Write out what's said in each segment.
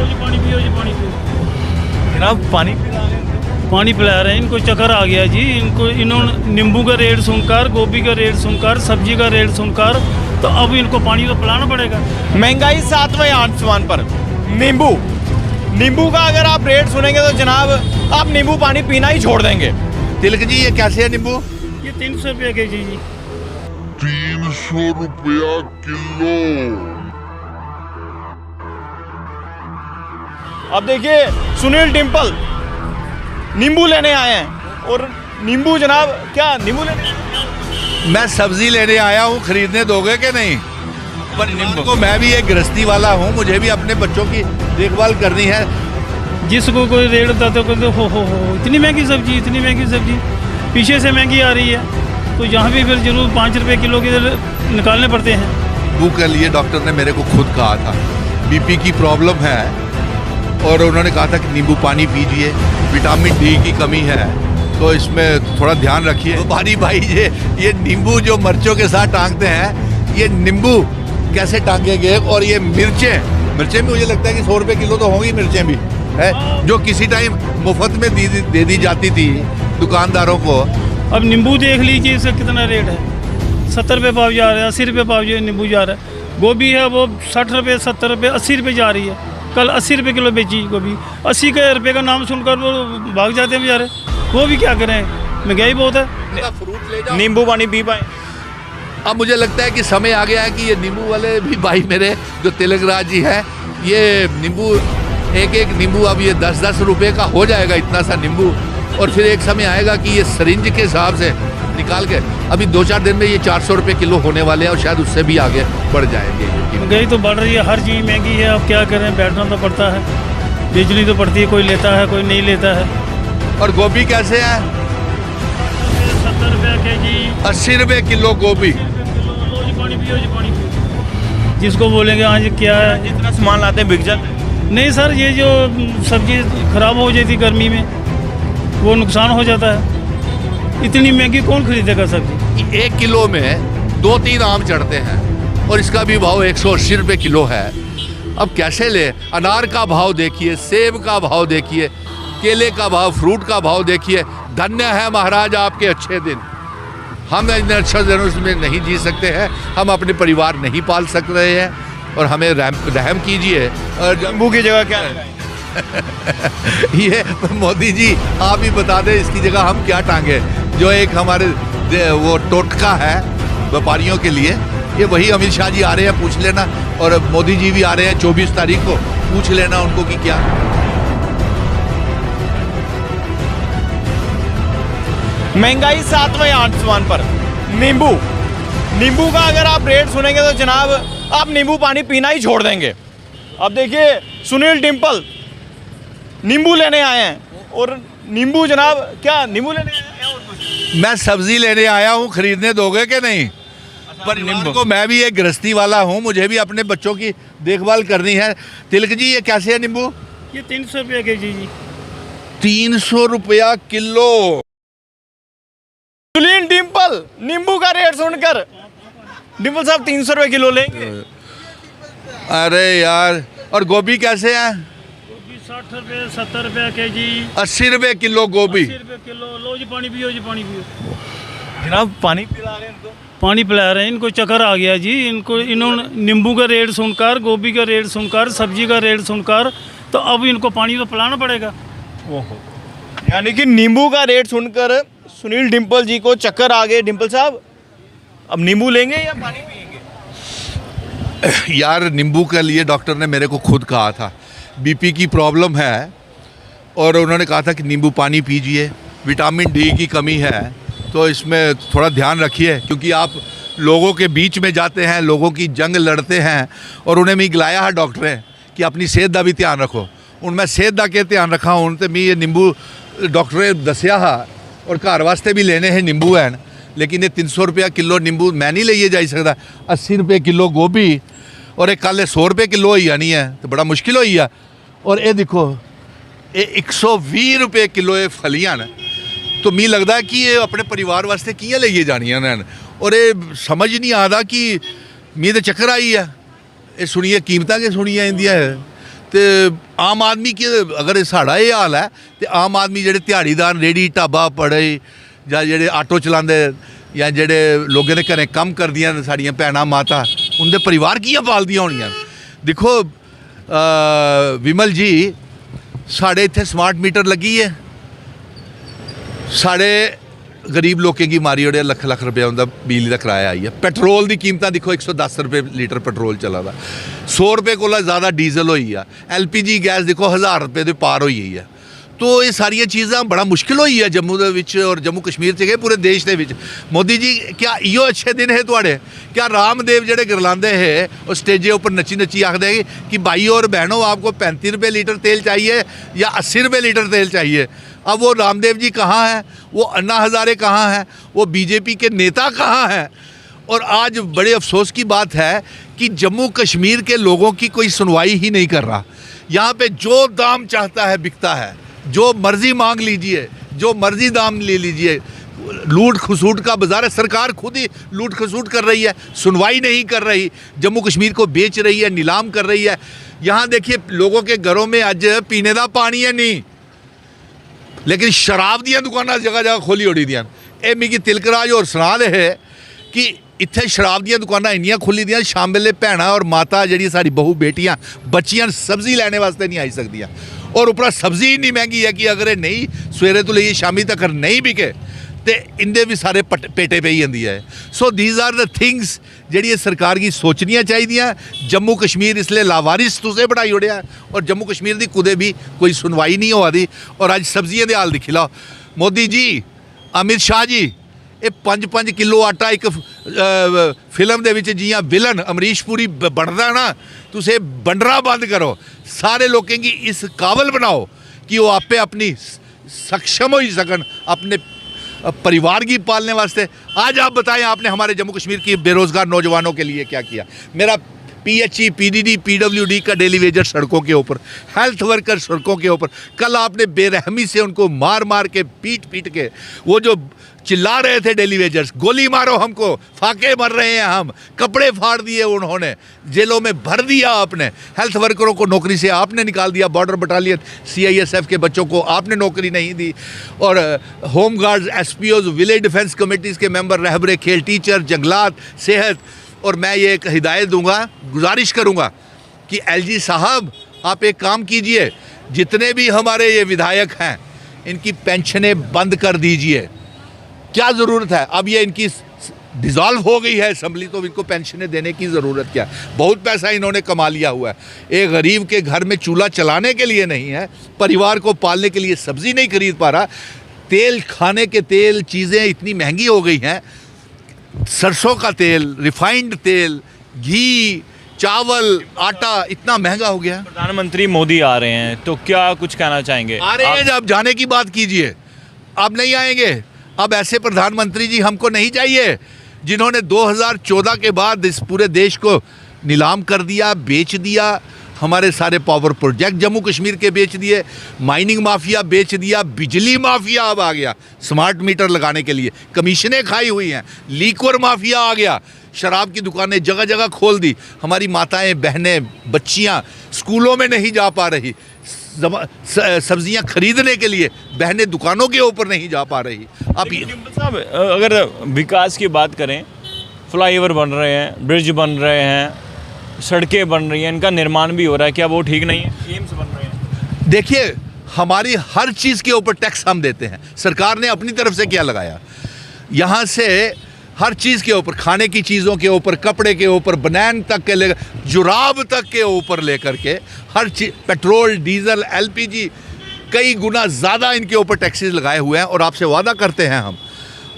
जी पानी पियो जी, पानी पियो। जनाब पानी पानी पिला रहे हैं, इनको चक्कर आ गया जी। इनको इन्होंने नींबू का रेट सुनकर, गोभी का रेट सुनकर, सब्जी का रेट सुनकर, तो अब इनको पानी तो पिलाना पड़ेगा। महंगाई 7वें आसमान पर। नींबू का अगर आप रेट सुनेंगे तो जनाब आप नींबू पानी पीना ही छोड़ देंगे। तिलक जी ये कैसे है नींबू? ये 300 रुपये के जी। 300 रुपया किलो। अब देखिए सुनील डिम्पल नींबू लेने आए हैं और नींबू जनाब क्या नींबू लेने आए हैं? मैं सब्जी लेने आया हूँ, खरीदने दोगे कि नहीं? पर नींबू को मैं भी एक गृहस्थी वाला हूँ, मुझे भी अपने बच्चों की देखभाल करनी है। जिसको कोई रेट बताते हो कहते हो इतनी महंगी सब्जी, इतनी महंगी सब्जी, पीछे से महंगी आ रही है, तो यहाँ भी फिर जरूर 5 रुपये किलो के निकालने पड़ते हैं। नींबू के लिए डॉक्टर ने मेरे को खुद कहा था बीपी की प्रॉब्लम है और उन्होंने कहा था कि नींबू पानी पीजिए, विटामिन डी की कमी है तो इसमें थोड़ा ध्यान रखिए। तो भाई ये नींबू जो मिर्चों के साथ टांगते हैं, ये नींबू कैसे टांगेंगे? और ये मिर्चें भी मुझे लगता है कि 100 रुपये किलो तो होंगी मिर्चें भी है, जो किसी टाइम मुफ्त में दे दी जाती थी दुकानदारों को। अब नींबू देख लीजिए, इसका कितना रेट है। 70 रुपये पाव जा रहा है, 80 रुपये पाव जो नींबू जा रहा है। गोभी है वो 60 रुपये, 70 रुपये, 80 रुपये जा रही है। कल 80 रुपये किलो बेची गोभी। 80 रुपये का नाम सुनकर वो भाग जाते हैं बेचारे। वो भी क्या करें, महंगाई बहुत है। नींबू पानी पी पाए। अब मुझे लगता है कि समय आ गया है कि ये नींबू वाले भी भाई मेरे जो तिलक राज जी है, ये नींबू एक नींबू अब ये 10-10 रुपये का हो जाएगा, इतना सा नींबू। और फिर एक समय आएगा कि ये सरिंज के हिसाब से निकाल के अभी 2-4 दिन में ये 400 रुपये किलो होने वाले हैं और शायद उससे भी आगे बढ़ जाएंगे। महंगाई तो बढ़ रही है, हर चीज़ महंगी है। अब क्या करें, बैठना तो पड़ता है। बिजली तो पड़ती है, कोई लेता है कोई नहीं लेता है। और गोभी कैसे है? 70 रुपये के जी, 80 रुपये किलो गोभी। लो जी पानी पियो जी, पानी पियो। जिसको बोलेंगे हाँ जी क्या है, जितना सामान लाते हैं बिक जाता है। नहीं सर, ये जो सब्जी खराब हो जाती गर्मी में, वो नुकसान हो जाता है। इतनी महंगी कौन खरीदेगा सब्जी? 1 किलो में 2-3 आम चढ़ते हैं और इसका भी भाव 180 रुपये किलो है। अब कैसे ले? अनार का भाव देखिए, सेब का भाव देखिए, केले का भाव, फ्रूट का भाव देखिए। धन्य है महाराज आपके अच्छे दिन। हम इतने अच्छे दिनों में नहीं जी सकते हैं, हम अपने परिवार नहीं पाल सक रहे हैं और हमें रहम कीजिए। और नींबू की जगह क्या है? ये मोदी जी आप ही बता दें इसकी जगह हम क्या टांगे। जो एक हमारे वो टोटका है व्यापारियों के लिए, ये वही अमित शाह जी आ रहे हैं, पूछ लेना। और मोदी जी भी आ रहे हैं 24 तारीख को, पूछ लेना उनको कि क्या। महंगाई 7वें आसमान पर। नींबू का अगर आप रेट सुनेंगे तो जनाब आप नींबू पानी पीना ही छोड़ देंगे। अब देखिए सुनील डिम्पल नींबू लेने आए हैं और नींबू जनाब क्या नींबू लेने आए हैं? मैं सब्जी लेने आया हूँ, खरीदने दोगे कि नहीं? परिवार को मैं भी एक गृहस्थी वाला हूँ, मुझे भी अपने बच्चों की देखभाल करनी है। तिलक जी ये कैसे है नींबू? ये 300 रुपये के जी। 300 रुपया किलो। सुनील डिम्पल नींबू का रेट सुनकर डिम्पल साहब 300 रुपये किलो लेंगे। अरे यार, और गोभी कैसे है? 60 रुपये, 70 रुपये के जी, 80 रुपये किलो गोभी। 80 रुपये किलो। लो जी पानी पियो जी, पानी पियो। जनाब पानी पिला रहे हैं इनको। पानी पिला रहे हैं, इनको चक्कर आ गया जी। इन्होंने नींबू का रेट सुनकर, गोभी का रेट सुनकर, सब्जी का रेट सुनकर, तो अब इनको पानी तो पिलाना पड़ेगा। यानी कि नींबू का रेट सुनकर सुनील डिम्पल जी को चक्कर आ गए। डिम्पल साहब अब नींबू लेंगे या पानी पिएंगे? यार नींबू के लिए डॉक्टर ने मेरे को खुद कहा था बीपी की प्रॉब्लम है और उन्होंने कहा था कि नींबू पानी पीजिए, विटामिन डी की कमी है तो इसमें थोड़ा ध्यान रखिए। क्योंकि आप लोगों के बीच में जाते हैं, लोगों की जंग लड़ते हैं और उन्हें मैं गिलाया है डॉक्टर ने कि अपनी सेहत का भी ध्यान रखो। उन मैं सेहत का क्या ध्यान रखा हूँ तो मैं ये नींबू डॉक्टर ने दसिया है और घर वास्ते भी लेने हैं नींबू हैं, लेकिन ये 300 रुपया किलो नींबू मैं नहीं ले जा सकता। 80 रुपये किलो गोभी और एक कल 100 रुपये किलो ही नहीं है तो बड़ा मुश्किल हो है। और ये देखो ये 120 रुपये किलो ये फलियां न, तो मी लगता है कि ये अपने परिवार वास्ते कियां लेइए जानियां न। और ये समझ नहीं आता कि मी तो चक्कर आई है। ये सुनिए कीमतां के सुनिए इंदियां तो आम आदमी के अगर साढ़ा ये हाल है तो आम आदमी जेह्ड़े ध्याड़ीदार रेहड़ी ढाबा पड़े जां जेह्ड़े आटो चलांदे या जेह्ड़े लोगों के घरें कम्म करदियां न साड़ियां भैनां माता उनके परिवार कि'यां पालदियां होनियां। दिक्खो विमल जी साढ़े इत्थे स्मार्ट मीटर लगी है, साढ़े गरीब लोगों की मारी ओड़े लख लख रुपया उनका बिजली का किराया आई है। पेट्रोल की कीमत देखो 110 रुपये लीटर पेट्रोल चला दा, 100 रुपये को ज़्यादा डीजल हुई है, LPG गैस देखो 1000 रुपये के पार हुई है। तो ये सारिया चीज़ां बड़ा मुश्किल हुई है जम्मू दे विच और जम्मू कश्मीर च गए पूरे देश दे विच। मोदी जी क्या इो अच्छे दिन है तुहाड़े? क्या रामदेव जेह्ड़े गरलांदे है और स्टेजे ऊपर नच्ची नच्ची आखदे कि भाई और बहनों आपको 35 रुपये लीटर तेल चाहिए या 80 रुपये लीटर तेल चाहिए। अब वो रामदेव जी कहाँ हैं, वो अन्ना हज़ारे कहाँ हैं, वो बीजेपी के नेता कहाँ हैं? और आज बड़े अफसोस की बात है कि जम्मू कश्मीर के लोगों की कोई सुनवाई ही नहीं कर रहा। यहाँ पे जो दाम चाहता है बिकता है, जो मर्जी मांग लीजिए, जो मर्जी दाम ले लीजिए। लूट खसूट का बाजार है, सरकार खुद ही लूट खसूट कर रही है, सुनवाई नहीं कर रही, जम्मू कश्मीर को बेच रही है, नीलाम कर रही है। यहाँ देखिए लोगों के घरों में आज पीने का पानी है नहीं, लेकिन शराब दियां दुकानां जगह जगह खोली ओड़ी दियां। ये मिगी तिलकराज और सुना दे है कि इत्थे शराब दियां दुकानां इन्नियां खुली दियां, शाम वेले भैणां और माता जी साडी बहु बेटियां बच्चियां सब्जी लैने वास्ते नहीं आई सकदियां। और उपरा सब्जी इन्नी महंगी है कि अगर ये नहीं सवेरे तो लेइए शामी तक नहीं बिके तो इंदे भी सारे पेटे पे ही जाती है। So these are the things जी सरकार की सोचनियाँ चाहिए। जम्मू कश्मीर इसलिए लावारिस तुसें बनाई ओड़िया और जम्मू कश्मीर की कुदे भी कोई सुनवाई नहीं होआ दी। और अज सब्जियां दे हाल दिक्खी लो, मोदी जी अमित शाह जी ये 5-5 किलो आटा एक फिल्म दे विच जियां विलन अमरीश पुरी बनदा ना, तुसे बंडरा बंद करो, सारे लोगों की इस काबल बनाओ कि वो आपे अपनी सक्षम हो सकन अपने परिवार की पालने वास्ते। आज आप बताएं आपने हमारे जम्मू कश्मीर की बेरोज़गार नौजवानों के लिए क्या किया? मेरा PHE, PDD, PWD का डेली वेजर सड़कों के ऊपर, हेल्थ वर्कर सड़कों के ऊपर। कल आपने बेरहमी से उनको मार मार के पीट पीट के वो जो चिल्ला रहे थे डेली वेजर्स, गोली मारो हमको, फाके मर रहे हैं हम, कपड़े फाड़ दिए उन्होंने, जेलों में भर दिया आपने, हेल्थ वर्करों को नौकरी से आपने निकाल दिया, बॉर्डर बटालियन CISF के बच्चों को आपने नौकरी नहीं दी। और home guards, SPOs, village defence committees के मेंबर, रहबरे खेल, टीचर, जंगलात, सेहत। और मैं ये एक हिदायत दूंगा, गुजारिश करूंगा कि LG साहब आप एक काम कीजिए, जितने भी हमारे ये विधायक हैं इनकी पेंशनें बंद कर दीजिए। क्या ज़रूरत है? अब ये इनकी डिज़ोल्व हो गई है असेंबली, तो इनको पेंशनें देने की ज़रूरत क्या है? बहुत पैसा इन्होंने कमा लिया हुआ है। एक गरीब के घर में चूल्हा चलाने के लिए नहीं है, परिवार को पालने के लिए सब्ज़ी नहीं खरीद पा रहा, तेल, खाने के तेल, चीज़ें इतनी महंगी हो गई हैं, सरसों का तेल, रिफाइंड तेल, घी, चावल, आटा इतना महंगा हो गया। प्रधानमंत्री मोदी आ रहे हैं तो क्या कुछ कहना चाहेंगे? आ रहे हैं, जब जाने की बात कीजिए, अब नहीं आएंगे। अब ऐसे प्रधानमंत्री जी हमको नहीं चाहिए जिन्होंने 2014 के बाद इस पूरे देश को नीलाम कर दिया, बेच दिया, हमारे सारे पावर प्रोजेक्ट जम्मू कश्मीर के बेच दिए, माइनिंग माफिया बेच दिया, बिजली माफिया अब आ गया स्मार्ट मीटर लगाने के लिए, कमीशनें खाई हुई हैं, लीकर माफिया आ गया, शराब की दुकानें जगह जगह खोल दी, हमारी माताएं, बहनें, बच्चियां स्कूलों में नहीं जा पा रही, सब्जियां खरीदने के लिए बहनें दुकानों के ऊपर नहीं जा पा रही। अब साहब अगर विकास की बात करें, फ्लाईओवर बन रहे हैं, ब्रिज बन रहे हैं, सड़कें बन रही हैं, इनका निर्माण भी हो रहा है, क्या वो ठीक नहीं है? एम्स बन रहे हैं। देखिए हमारी हर चीज़ के ऊपर टैक्स हम देते हैं, सरकार ने अपनी तरफ से क्या लगाया, यहाँ से हर चीज़ के ऊपर, खाने की चीज़ों के ऊपर, कपड़े के ऊपर, बनैन तक के लेकर, जुराब तक के ऊपर लेकर के हर चीज़, पेट्रोल, डीजल, LPG, कई गुना ज़्यादा इनके ऊपर टैक्सेस लगाए हुए हैं। और आपसे वादा करते हैं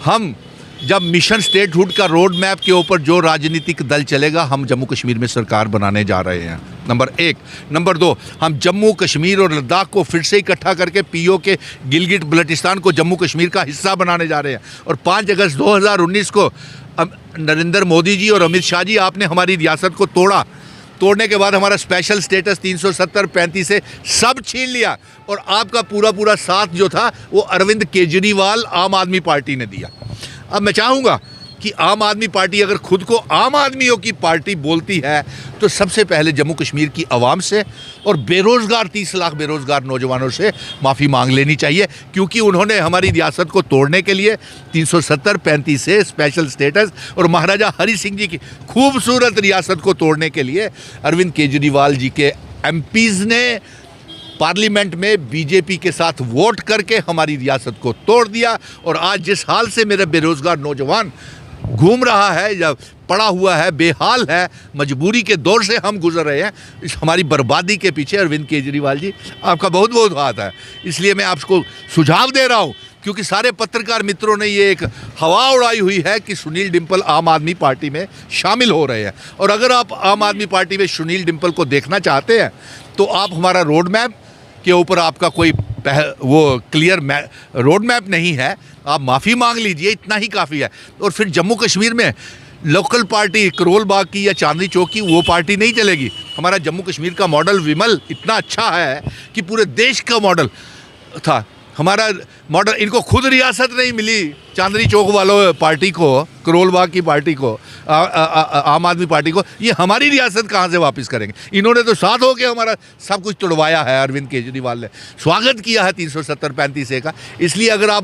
हम जब मिशन स्टेटहुड का रोड मैप के ऊपर जो राजनीतिक दल चलेगा, हम जम्मू कश्मीर में सरकार बनाने जा रहे हैं, नंबर 1। नंबर 2, हम जम्मू कश्मीर और लद्दाख को फिर से इकट्ठा करके POK गिलगिट बल्टिस्तान को जम्मू कश्मीर का हिस्सा बनाने जा रहे हैं। और 5 अगस्त 2019 को नरेंद्र मोदी जी और अमित शाह जी आपने हमारी रियासत को तोड़ने के बाद हमारा स्पेशल स्टेटस 370-35 से सब छीन लिया, और आपका पूरा साथ जो था वो अरविंद केजरीवाल आम आदमी पार्टी ने दिया। अब मैं चाहूँगा कि आम आदमी पार्टी अगर खुद को आम आदमियों की पार्टी बोलती है तो सबसे पहले जम्मू कश्मीर की आवाम से और बेरोज़गार 30 लाख बेरोज़गार नौजवानों से माफ़ी मांग लेनी चाहिए, क्योंकि उन्होंने हमारी रियासत को तोड़ने के लिए 370 35 से स्पेशल स्टेटस और महाराजा हरि सिंह जी की खूबसूरत रियासत को तोड़ने के लिए अरविंद केजरीवाल जी के एमपीज़ ने पार्लियामेंट में बीजेपी के साथ वोट करके हमारी रियासत को तोड़ दिया। और आज जिस हाल से मेरा बेरोज़गार नौजवान घूम रहा है या पड़ा हुआ है, बेहाल है, मजबूरी के दौर से हम गुजर रहे हैं, इस हमारी बर्बादी के पीछे अरविंद केजरीवाल जी आपका बहुत बहुत हाथ है। इसलिए मैं आपको सुझाव दे रहा हूँ, क्योंकि सारे पत्रकार मित्रों ने ये एक हवा उड़ाई हुई है कि सुनील डिम्पल आम आदमी पार्टी में शामिल हो रहे हैं। और अगर आप आम आदमी पार्टी में सुनील डिम्पल को देखना चाहते हैं तो आप हमारा रोड मैप के ऊपर आपका कोई वो क्लियर रोड मैप नहीं है, आप माफ़ी मांग लीजिए, इतना ही काफ़ी है। और फिर जम्मू कश्मीर में लोकल पार्टी करोल बाग की या चांदनी चौक की वो पार्टी नहीं चलेगी। हमारा जम्मू कश्मीर का मॉडल विमल इतना अच्छा है कि पूरे देश का मॉडल था हमारा मॉडल। इनको खुद रियासत नहीं मिली, चांदनी चौक वालों पार्टी को, करोल बाग की पार्टी को, आम आदमी पार्टी को, ये हमारी रियासत कहाँ से वापस करेंगे? इन्होंने तो साथ होकर हमारा सब कुछ तोड़वाया है। अरविंद केजरीवाल ने स्वागत किया है 370 35 का। इसलिए अगर आप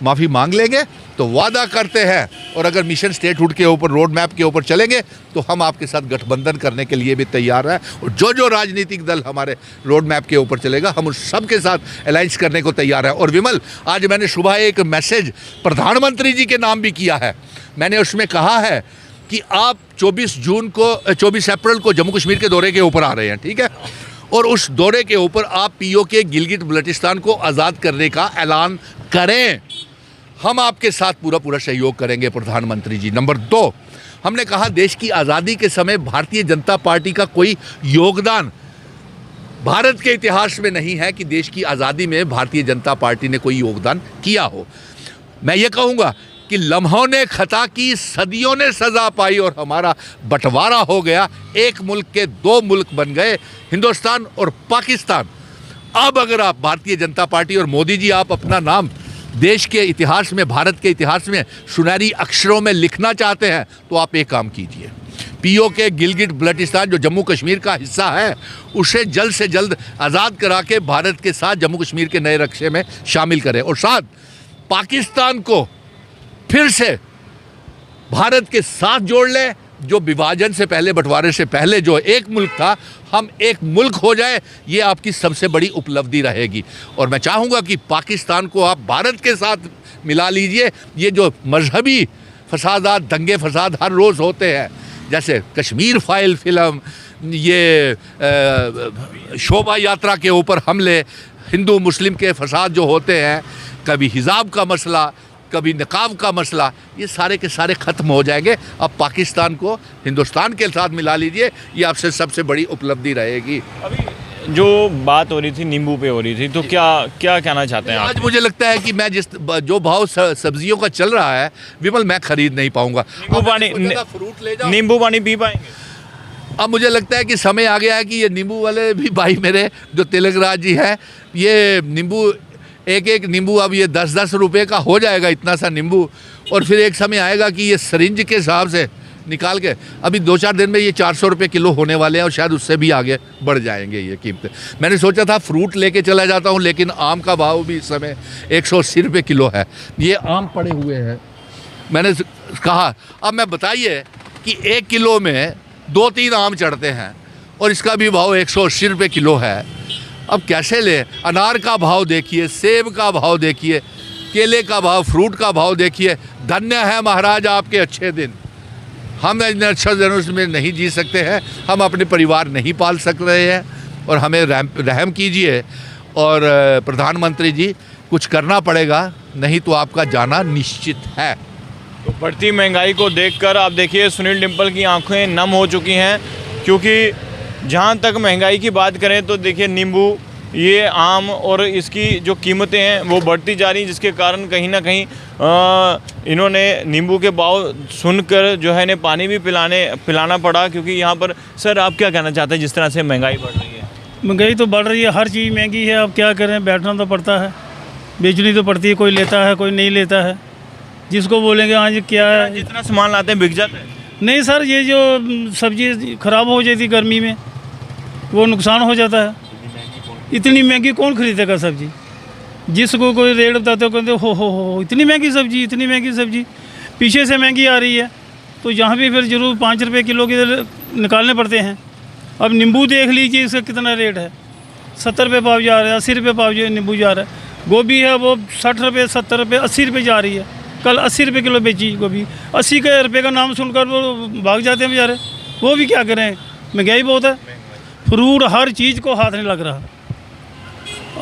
माफ़ी मांग लेंगे तो वादा करते हैं, और अगर मिशन स्टेटहुड के ऊपर रोड मैप के ऊपर चलेंगे तो हम आपके साथ गठबंधन करने के लिए भी तैयार हैं। और जो राजनीतिक दल हमारे रोड मैप के ऊपर चलेगा हम उस सब के साथ अलायंस करने को तैयार हैं। और विमल, आज मैंने सुबह एक मैसेज प्रधानमंत्री जी के नाम भी किया है। मैंने उसमें कहा है कि आप 24 अप्रैल को जम्मू कश्मीर के दौरे के ऊपर आ रहे हैं, ठीक है, और उस दौरे के ऊपर आप पीओके गिलगिट बल्टिस्तान को आज़ाद करने का ऐलान करें। हम आपके साथ पूरा सहयोग करेंगे प्रधानमंत्री जी। नंबर 2, हमने कहा देश की आज़ादी के समय भारतीय जनता पार्टी का कोई योगदान भारत के इतिहास में नहीं है कि देश की आज़ादी में भारतीय जनता पार्टी ने कोई योगदान किया हो। मैं ये कहूँगा कि लम्हों ने खता की, सदियों ने सज़ा पाई और हमारा बंटवारा हो गया। एक मुल्क के 2 मुल्क बन गए, हिंदुस्तान और पाकिस्तान। अब अगर आप भारतीय जनता पार्टी और मोदी जी आप अपना नाम देश के इतिहास में, भारत के इतिहास में सुनहरी अक्षरों में लिखना चाहते हैं तो आप एक काम कीजिए, पीओके गिलगिट बल्टिस्तान जो जम्मू कश्मीर का हिस्सा है उसे जल्द से जल्द आज़ाद करा के भारत के साथ जम्मू कश्मीर के नए नक्शे में शामिल करें। और साथ पाकिस्तान को फिर से भारत के साथ जोड़ लें। जो विभाजन से पहले, बंटवारे से पहले जो एक मुल्क था, हम एक मुल्क हो जाए, ये आपकी सबसे बड़ी उपलब्धि रहेगी। और मैं चाहूँगा कि पाकिस्तान को आप भारत के साथ मिला लीजिए। ये जो मजहबी फसादात, दंगे फसाद हर रोज़ होते हैं, जैसे कश्मीर फाइल फिल्म, ये शोभा यात्रा के ऊपर हमले, हिंदू मुस्लिम के फसाद जो होते हैं, कभी हिजाब का मसला, कभी निकाब का मसला, ये सारे के सारे ख़त्म हो जाएंगे। अब पाकिस्तान को हिंदुस्तान के साथ मिला लीजिए, ये आपसे सबसे बड़ी उपलब्धि रहेगी। अभी जो बात हो रही थी नींबू पे हो रही थी, तो क्या कहना चाहते हैं आप? आज मुझे लगता है कि मैं जो भाव सब्जियों का चल रहा है विमल, मैं खरीद नहीं पाऊंगा। फ्रूट ले जाओ, नींबू पानी पी पाएंगे? अब मुझे लगता है कि समय आ गया है कि ये नींबू वाले भी भाई मेरे जो तिलकराज जी हैं, ये नींबू एक नींबू अब ये 10-10 रुपये का हो जाएगा, इतना सा नींबू। और फिर एक समय आएगा कि ये सरिंज के हिसाब से निकाल के, अभी 2-4 दिन में ये 400 रुपये किलो होने वाले हैं और शायद उससे भी आगे बढ़ जाएंगे ये कीमतें। मैंने सोचा था फ्रूट लेके चला जाता हूँ, लेकिन आम का भाव भी इस समय 180 रुपये किलो है। ये आम पड़े हुए हैं, मैंने कहा अब मैं बताइए कि 1 किलो में 2-3 आम चढ़ते हैं और इसका भी भाव 180 रुपये किलो है। अब कैसे ले? अनार का भाव देखिए, सेब का भाव देखिए, केले का भाव, फ्रूट का भाव देखिए। धन्य है महाराज आपके अच्छे दिन। हम इन अच्छे दिनों में नहीं जी सकते हैं, हम अपने परिवार नहीं पाल सक रहे हैं, और हमें रहम कीजिए। और प्रधानमंत्री जी कुछ करना पड़ेगा, नहीं तो आपका जाना निश्चित है। तो बढ़ती महंगाई को देखकर आप देखिए सुनील डिम्पल की आंखें नम हो चुकी हैं, क्योंकि जहाँ तक महंगाई की बात करें तो देखिए नींबू, ये आम और इसकी जो कीमतें हैं वो बढ़ती जा रही, जिसके कारण कहीं ना कहीं इन्होंने नींबू के भाव सुनकर जो है इन्हें पानी भी पिलाना पड़ा। क्योंकि यहाँ पर सर आप क्या कहना चाहते हैं जिस तरह से महंगाई बढ़ रही है? महंगाई तो बढ़ रही है, हर चीज़ महंगी है। अब क्या करें, बैठना तो पड़ता है, बेचनी तो पड़ती है, कोई लेता है कोई नहीं लेता है। जिसको बोलेंगे हाँ जी क्या है। जितना सामान लाते हैं बिक जाता है। नहीं सर, ये जो सब्जी ख़राब हो जाती गर्मी में वो नुकसान हो जाता है। इतनी महंगी कौन खरीदेगा सब्जी? जिसको कोई रेट बताते हो कहते हो इतनी महंगी सब्जी, इतनी महंगी सब्जी, पीछे से महंगी आ रही है, तो यहाँ पे फिर जरूर 5 रुपये किलो के निकालने पड़ते हैं। अब नींबू देख लीजिए, इसका कितना रेट है, 70 रुपये पाव जा रहा है, 80 रुपये पाव जो नींबू जा रहा है। गोभी है वो 60 रुपये, 70 रुपये, 80 रुपये जा रही है। कल 80 रुपये किलो बेची गोभी। 80 रुपये का नाम सुनकर वो भाग जाते हैं बेचारे। वो भी क्या करें, महंगाई बहुत है, फ्रूट हर चीज़ को हाथ नहीं लग रहा।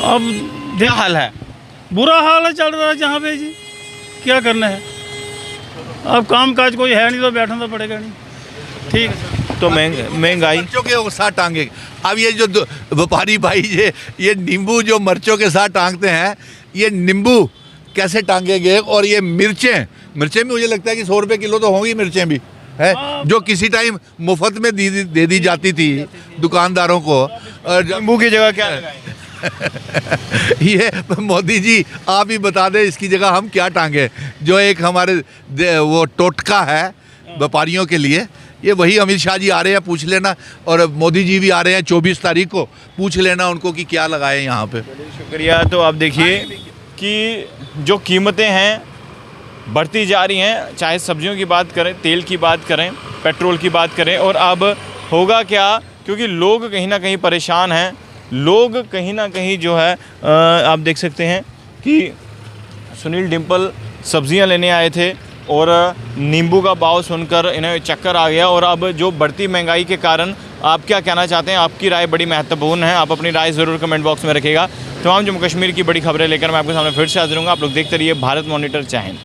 अब क्या हाल है? बुरा हाल है चल रहा है जहाँ पे जी, क्या करना है। अब काम काज कोई है नहीं तो बैठना तो पड़ेगा नहीं। ठीक है सर। तो महंगाई मिर्चों के साथ टांगे। अब ये जो व्यापारी भाई ये नींबू जो मिर्चों के साथ टांगते हैं, ये नींबू कैसे टांगेंगे? और ये मिर्चें भी मुझे लगता है कि 100 रुपये किलो तो होंगी मिर्चें भी है, जो किसी टाइम मुफ्त में दे दी जाती थी दुकानदारों को। और नींबू की जगह क्या लगाएं? ये मोदी जी आप ही बता दें इसकी जगह हम क्या टांगे। जो एक हमारे वो टोटका है व्यापारियों के लिए, ये वही अमित शाह जी आ रहे हैं, पूछ लेना। और मोदी जी भी आ रहे हैं 24 तारीख को, पूछ लेना उनको कि क्या लगाए यहाँ पे। शुक्रिया। तो आप देखिए कि जो कीमतें हैं बढ़ती जा रही हैं, चाहे सब्जियों की बात करें, तेल की बात करें, पेट्रोल की बात करें। और अब होगा क्या, क्योंकि लोग कहीं ना कहीं परेशान हैं, लोग कहीं ना कहीं जो है आप देख सकते हैं कि सुनील डिम्पल सब्जियां लेने आए थे और नींबू का भाव सुनकर इन्हें चक्कर आ गया। और अब जो बढ़ती महंगाई के कारण आप क्या कहना चाहते हैं? आपकी राय बड़ी महत्वपूर्ण है, आप अपनी राय ज़रूर कमेंट बॉक्स में रखिएगा। तमाम जम्मू कश्मीर की बड़ी खबरें लेकर मैं आपके सामने फिर से हाजिर हूँगा। आप लोग देखते रहिए भारत मॉनिटर। जय हिंद।